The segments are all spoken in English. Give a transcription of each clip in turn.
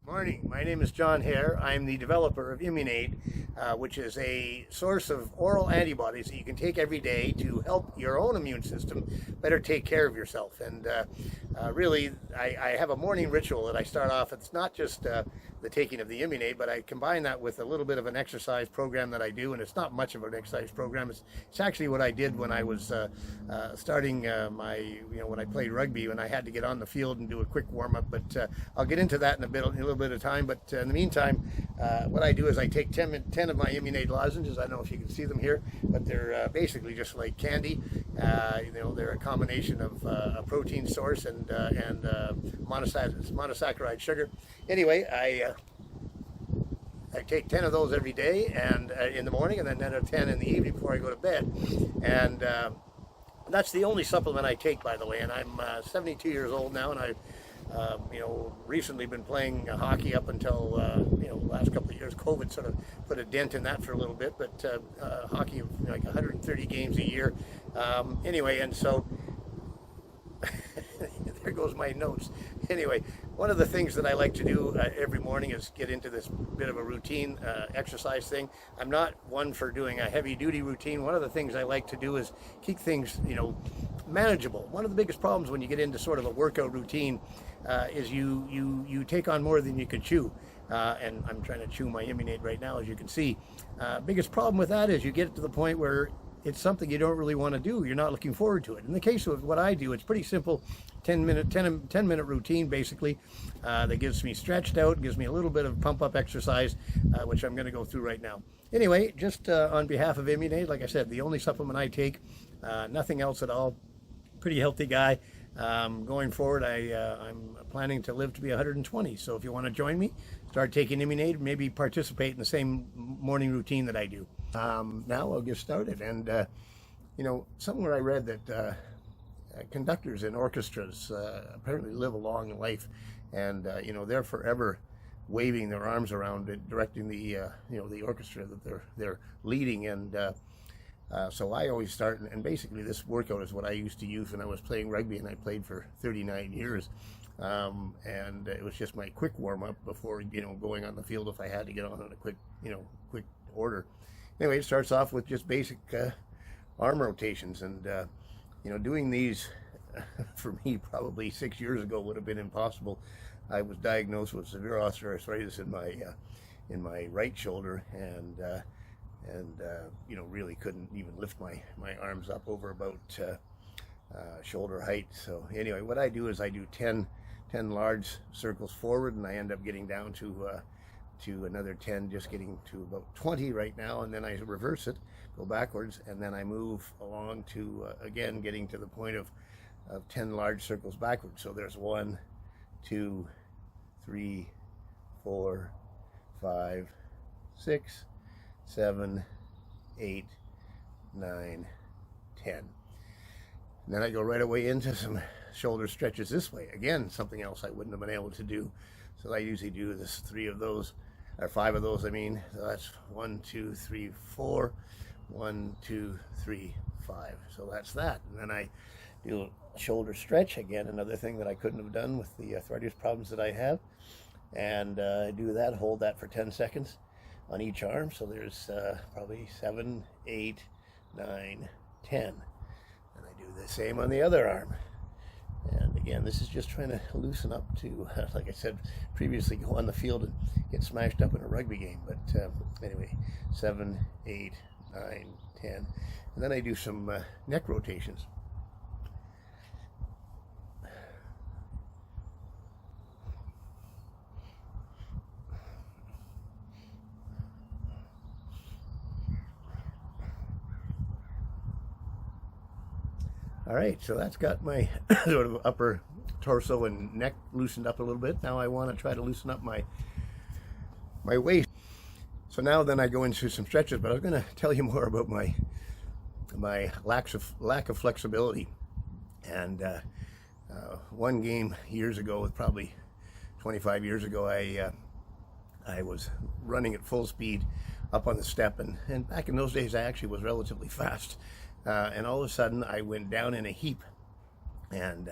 Morning. My name is John Hare. I'm the developer of ImmunAde, which is a source of oral antibodies that you can take every day to help your own immune system better take care of yourself. And really, I have a morning ritual that I start off. It's not just the taking of the ImmunAde, but I combine that with a little bit of an exercise program that I do. And it's not much of an exercise program. It's actually what I did when I was starting when I played rugby, when I had to get on the field and do a quick warm up. But I'll get into that in a little bit of time. But in the meantime, what I do is I take 10 of my ImmunAde lozenges. I don't know if you can see them here, but they're basically just like candy. They're a combination of a protein source and monosaccharide sugar. Anyway, I take 10 of those every day, and in the morning, and then another 10 in the evening before I go to bed. And that's the only supplement I take, by the way. And I'm 72 years old now, and I've recently been playing hockey up until the last couple of years. COVID sort of put a dent in that for a little bit, but hockey, like 130 games a year. Anyway, and so there goes my notes. Anyway, one of the things that I like to do every morning is get into this bit of a routine exercise thing. I'm not one for doing a heavy duty routine. One of the things I like to do is keep things, manageable. One of the biggest problems when you get into sort of a workout routine is you take on more than you can chew. And I'm trying to chew my ImmunAde right now, as you can see. Biggest problem with that is you get to the point where it's something you don't really want to do. You're not looking forward to it. In the case of what I do, it's pretty simple. 10 minute routine basically that gives me stretched out, gives me a little bit of pump up exercise, which I'm going to go through right now. Anyway, just on behalf of ImmunAde, like I said, the only supplement I take, nothing else at all. Pretty healthy guy. Going forward, I'm planning to live to be 120. So if you want to join me, start taking ImmunAde, maybe participate in the same morning routine that I do. Now I'll get started. And, somewhere I read that conductors in orchestras apparently live a long life, and they're forever waving their arms around it, directing the orchestra that they're leading. And so I always start, and basically this workout is what I used to use when I was playing rugby, and I played for 39 years. And it was just my quick warm up before going on the field if I had to get on in a quick order. Anyway, it starts off with just basic arm rotations, and doing these for me probably 6 years ago would have been impossible. I was diagnosed with severe osteoarthritis in my right shoulder, and really couldn't even lift my arms up over about shoulder height. So anyway, what I do is I do 10 large circles forward, and I end up getting down to another 10, just getting to about 20 right now, and then I reverse it, go backwards, and then I move along to again getting to the point of 10 large circles backwards. So there's 1, 2, 3, 4, 5, 6, 7, 8, 9, 10. And then I go right away into some shoulder stretches this way. Again, something else I wouldn't have been able to do. So I usually do this 5 of those, I mean. So that's 1, 2, 3, 4, 1, 2, 3, 5. So that's that. And then I do a shoulder stretch, again, another thing that I couldn't have done with the arthritis problems that I have. And I do that, hold that for 10 seconds on each arm. So there's probably 7, 8, 9, 10. And I do the same on the other arm. And again, this is just trying to loosen up to, like I said previously, go on the field and get smashed up in a rugby game. But anyway, 7, 8, 9, 10. And then I do some neck rotations. All right, so that's got my sort of upper torso and neck loosened up a little bit. Now I want to try to loosen up my waist. So now then I go into some stretches, but I was going to tell you more about my lack of flexibility. And one game years ago, probably 25 years ago, I was running at full speed up on the step, and back in those days I actually was relatively fast. And all of a sudden I went down in a heap, and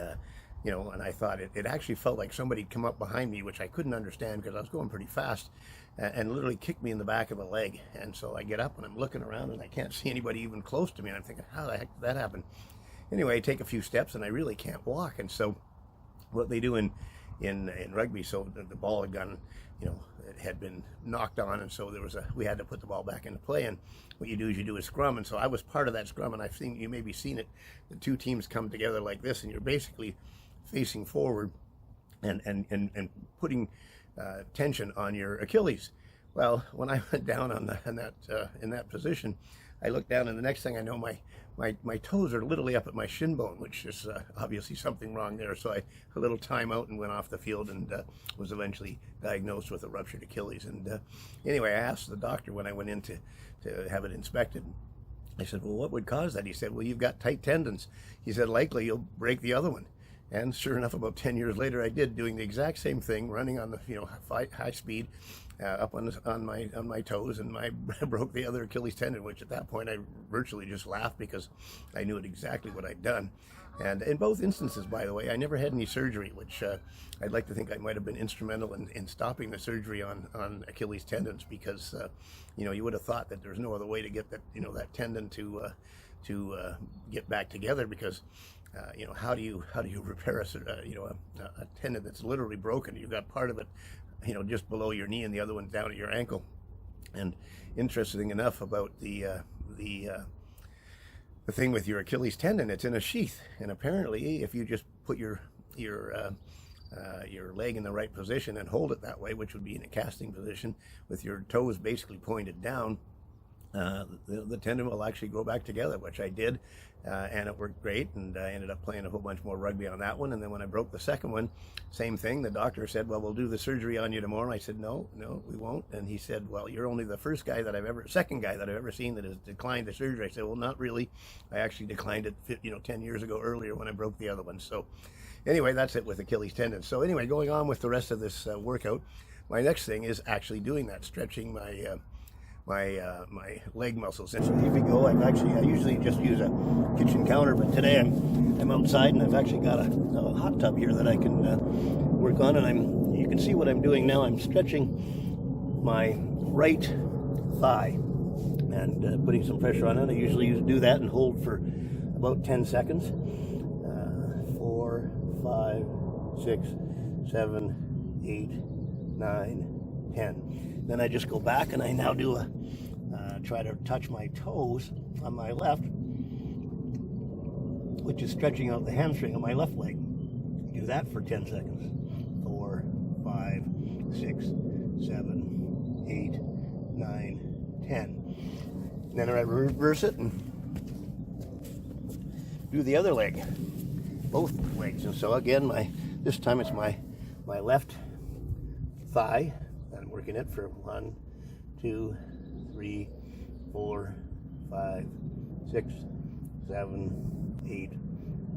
you know, and I thought it actually felt like somebody had come up behind me, which I couldn't understand because I was going pretty fast, and literally kicked me in the back of the leg. And so I get up and I'm looking around and I can't see anybody even close to me. And I'm thinking, how the heck did that happen? Anyway, I take a few steps and I really can't walk. And so what they do in rugby, so the ball had gone, you know, it had been knocked on, and so we had to put the ball back into play. And what you do is you do a scrum, and so I was part of that scrum. And I've seen, you maybe seen it, the two teams come together like this, and you're basically facing forward and putting tension on your Achilles. Well, when I went down in that position, I looked down, and the next thing I know, my toes are literally up at my shin bone, which is obviously something wrong there. So I a little time out and went off the field, and was eventually diagnosed with a ruptured Achilles. And anyway, I asked the doctor when I went in to have it inspected. I said, well, what would cause that? He said, well, you've got tight tendons. He said, likely you'll break the other one. And sure enough, about 10 years later, I did, doing the exact same thing, running on the, you know, high speed, up on my toes, and I broke the other Achilles tendon, which at that point I virtually just laughed because I knew exactly what I'd done. And in both instances, by the way, I never had any surgery, which I'd like to think I might have been instrumental in stopping the surgery on Achilles tendons, because you know, you would have thought that there's no other way to get that, you know, that tendon to get back together, because you know, how do you repair a tendon that's literally broken? You've got part of it, you know, just below your knee, and the other one down at your ankle. And interesting enough about the thing with your Achilles tendon, it's in a sheath, and apparently if you just put your leg in the right position and hold it that way, which would be in a casting position with your toes basically pointed down, the tendon will actually grow back together, which I did, and it worked great, and I ended up playing a whole bunch more rugby on that one. And then when I broke the second one, same thing. The doctor said, well, we'll do the surgery on you tomorrow. I said, no, we won't. And he said, well, you're only the second guy that I've ever seen that has declined the surgery. I said, well, not really. I actually declined it, 10 years ago earlier when I broke the other one. So anyway, that's it with Achilles tendon. So anyway, going on with the rest of this workout, my next thing is actually doing that, stretching my leg muscles. And so here we go. I usually just use a kitchen counter, but today I'm outside, and I've actually got a hot tub here that I can work on. And you can see what I'm doing now. I'm stretching my right thigh and putting some pressure on it. I usually do that and hold for about 10 seconds. 4, 5, 6, 7, 8, 9, 10. Then I just go back, and I now do try to touch my toes on my left, which is stretching out the hamstring of my left leg. Do that for 10 seconds. 4, 5, 6, 7, 8, 9, 10. And then I reverse it and do the other leg, both legs. And so again, this time it's my left thigh. I'm working it for 1, 2, 3, 4, 5, 6, 7, 8,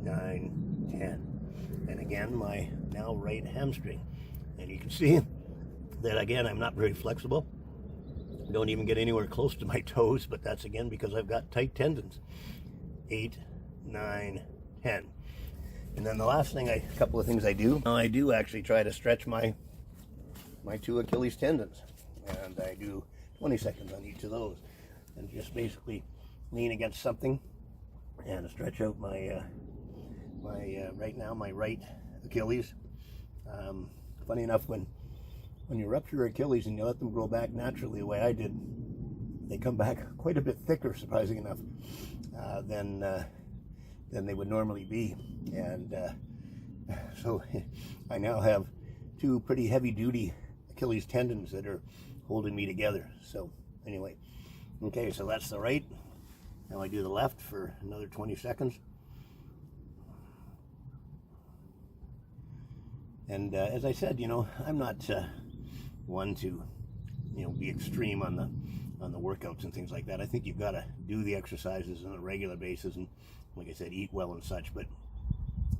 9, 10. And again, my now right hamstring. And you can see that again, I'm not very flexible. Don't even get anywhere close to my toes, but that's again because I've got tight tendons. 8, 9, 10. And then the last thing, a couple of things I do actually try to stretch my 2 Achilles tendons, and I do 20 seconds on each of those, and just basically lean against something and stretch out my right now my right Achilles. Funny enough, when you rupture your Achilles and you let them grow back naturally the way I did, they come back quite a bit thicker, surprising enough, than they would normally be. And so I now have 2 pretty heavy-duty Achilles tendons that are holding me together. So anyway, okay, so that's the right. Now I do the left for another 20 seconds. And as I said, I'm not one to, be extreme on the workouts and things like that. I think you've got to do the exercises on a regular basis, and like I said, eat well and such. But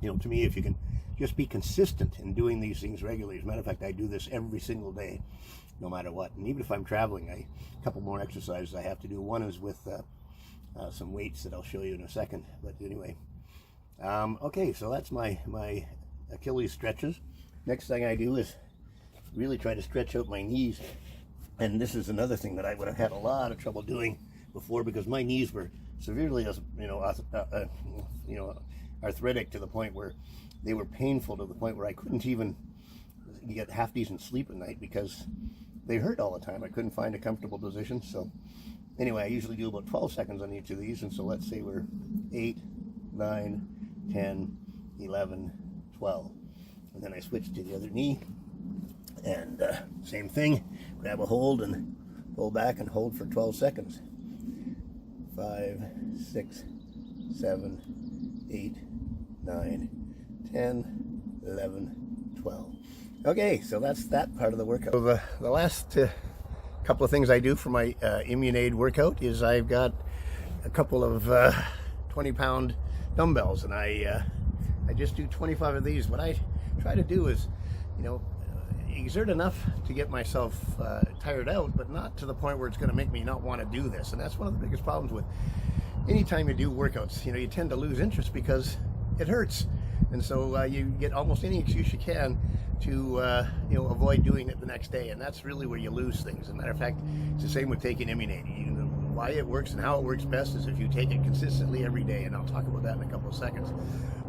to me, if you can just be consistent in doing these things regularly. As a matter of fact, I do this every single day, no matter what. And even if I'm traveling, a couple more exercises I have to do. One is with some weights that I'll show you in a second. But anyway, okay, so that's my Achilles stretches. Next thing I do is really try to stretch out my knees. And this is another thing that I would have had a lot of trouble doing before, because my knees were severely, arthritic, to the point where they were painful, to the point where I couldn't even get half decent sleep at night because they hurt all the time. I couldn't find a comfortable position. So anyway, I usually do about 12 seconds on each of these. And so let's say we're 8, 9, 10, 11, 12. And then I switch to the other knee. And same thing, grab a hold and pull back and hold for 12 seconds. 5, 6, 7, 8, 9, 10, 11, 12. Okay, so that's that part of the workout. So the last couple of things I do for my ImmunAde workout is I've got a couple of 20-pound dumbbells, and I just do 25 of these. What I try to do is, exert enough to get myself tired out, but not to the point where it's going to make me not want to do this. And that's one of the biggest problems with anytime you do workouts. You tend to lose interest because it hurts. And so you get almost any excuse you can to avoid doing it the next day, and that's really where you lose things. As a matter of fact, it's the same with taking ImmunAde. Why it works and how it works best is if you take it consistently every day, and I'll talk about that in a couple of seconds.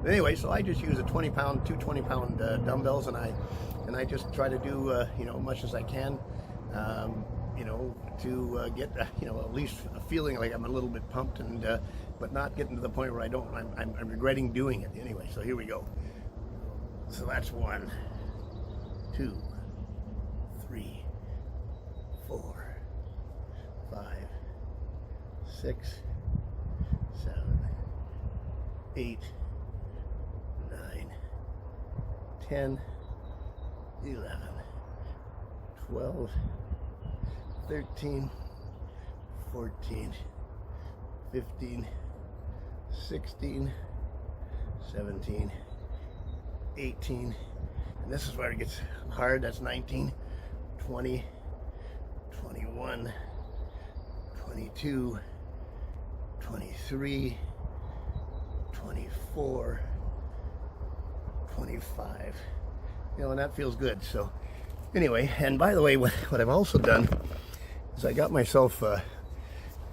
But anyway, so I just use two 20-pound dumbbells, and I just try to do as much as I can, to get at least a feeling like I'm a little bit pumped, and but not getting to the point where I'm regretting doing it. Anyway, so here we go. So that's 1, 2, 3, 4, 5, 6, 7, 8, 9, 10, 11, 12, 13, 14, 15, 16, 17, 18, and this is where it gets hard. That's 19, 20, 21, 22, 23, 24, 25, and that feels good. So anyway, and by the way, what I've also done is I got myself, well,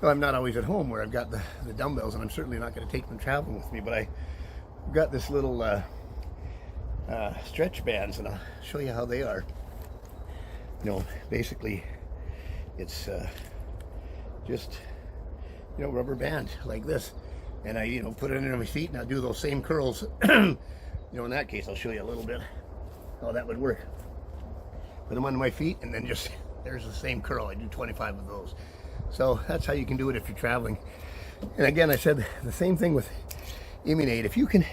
I'm not always at home where I've got the dumbbells, and I'm certainly not going to take them traveling with me, but I've got this little stretch bands, and I'll show you how they are. Basically it's just rubber band like this, and I put it under my feet, and I'll do those same curls. In that case, I'll show you a little bit how that would work. Put them under my feet, and then just there's the same curl. I do 25 of those. So that's how you can do it if you're traveling. And again, I said the same thing with ImmunAde. If you can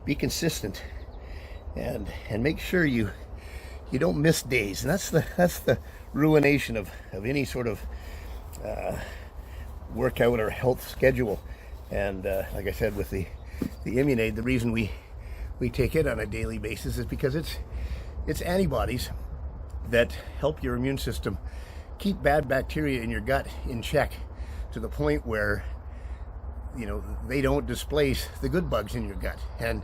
be consistent and make sure you don't miss days, and that's the ruination of any sort of workout or health schedule. And like I said, with the ImmunAde, the reason we take it on a daily basis is because it's antibodies that help your immune system keep bad bacteria in your gut in check, to the point where they don't displace the good bugs in your gut. And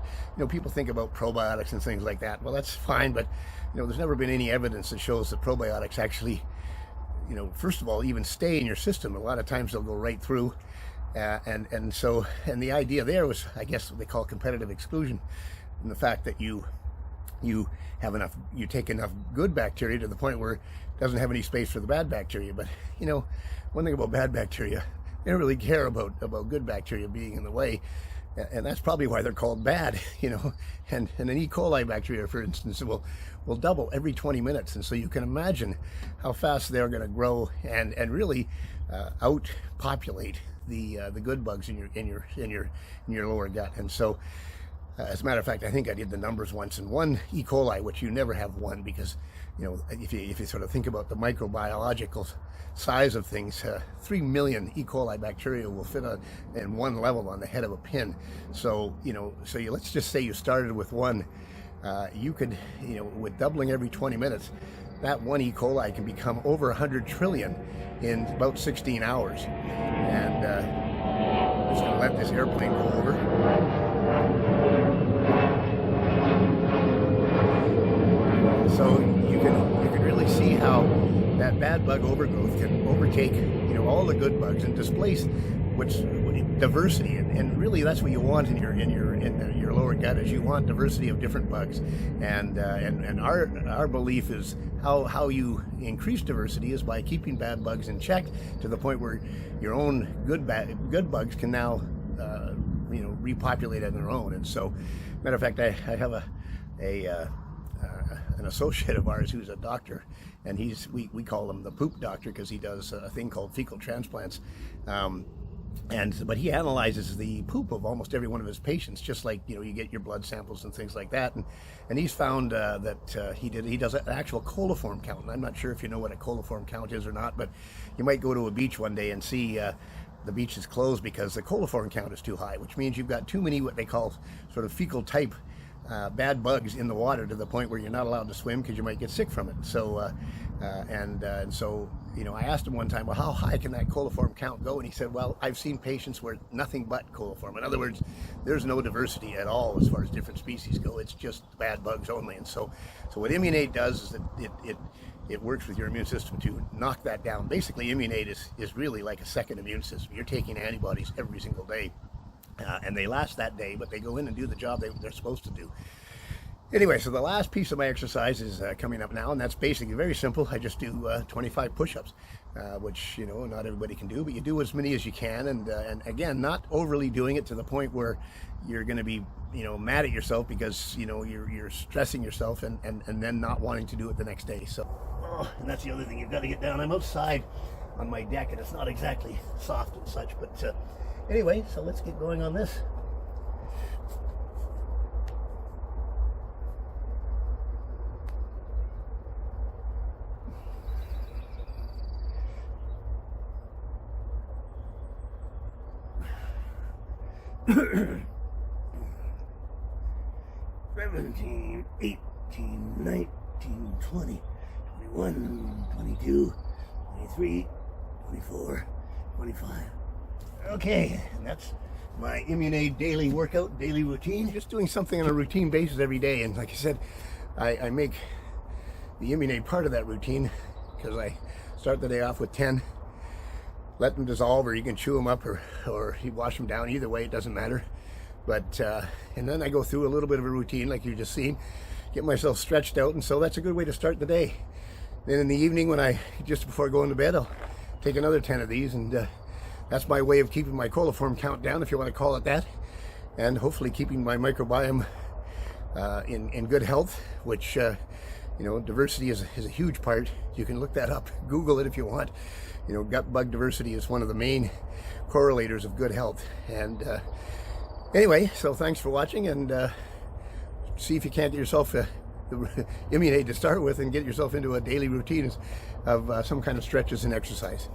people think about probiotics and things like that. Well, that's fine, but there's never been any evidence that shows that probiotics actually first of all even stay in your system. A lot of times they'll go right through, and the idea there was, I guess, what they call competitive exclusion, and the fact that you take enough good bacteria to the point where it doesn't have any space for the bad bacteria. But one thing about bad bacteria, they don't really care about good bacteria being in the way, and that's probably why they're called bad. And an E. coli bacteria, for instance, will double every 20 minutes, and so you can imagine how fast they're going to grow and really outpopulate the good bugs in your lower gut. And so as a matter of fact, I think I did the numbers once, and one E. coli, which you never have one, because if you sort of think about the microbiological size of things, 3 million E. coli bacteria will fit in one level on the head of a pin. So let's just say you started with one. You could, with doubling every 20 minutes, that one E. coli can become over 100 trillion in about 16 hours. And I'm just going to let this airplane go over. So you can really see how that bad bug overgrowth can overtake, you know, all the good bugs and displace which diversity, and really that's what you want in your lower gut, is you want diversity of different bugs, and our belief is how you increase diversity is by keeping bad bugs in check to the point where your own good bugs can now you know, repopulate on their own. And so, matter of fact, I have an associate of ours who's a doctor, and we call him the poop doctor because he does a thing called fecal transplants. But he analyzes the poop of almost every one of his patients, just like, you know, you get your blood samples and things like that. And he's found that he does an actual coliform count. And I'm not sure if you know what a coliform count is or not, but you might go to a beach one day and see the beach is closed because the coliform count is too high, which means you've got too many what they call sort of fecal type bad bugs in the water, to the point where you're not allowed to swim because you might get sick from it. So and so, you know, I asked him one time, well, how high can that coliform count go? And he said, well, I've seen patients where nothing but coliform. In other words, there's no diversity at all as far as different species go. It's just bad bugs only. And so what ImmunAde does is that it works with your immune system to knock that down. Basically, ImmunAde is really like a second immune system. You're taking antibodies every single day, and they last that day, but they go in and do the job they're supposed to do. Anyway, so the last piece of my exercise is coming up now, and that's basically very simple. I just do 25 push-ups, which, you know, not everybody can do, but you do as many as you can, and again, not overly doing it to the point where you're going to be, you know, mad at yourself because, you know, you're stressing yourself and then not wanting to do it the next day. So, and that's the other thing, you've got to get down. I'm outside on my deck, and it's not exactly soft and such, but anyway, so let's get going on this. $17, $18, $19, $20, $21, $22, $23, $24, $25. Okay, and that's my ImmunAde daily workout, daily routine. Just doing something on a routine basis every day. And like I said, I make the ImmunAde part of that routine because I start the day off with 10. Let them dissolve, or you can chew them up, or you wash them down. Either way, it doesn't matter. But and then I go through a little bit of a routine like you just seen, get myself stretched out, and so that's a good way to start the day. Then in the evening, just before going to bed, I'll take another 10 of these, and that's my way of keeping my coliform count down, if you want to call it that, and hopefully keeping my microbiome in good health, which you know, diversity is a huge part. You can look that up, Google it if you want. You know, gut bug diversity is one of the main correlators of good health. And anyway, so thanks for watching, and see if you can't get yourself the ImmunAde to start with and get yourself into a daily routine of some kind of stretches and exercise.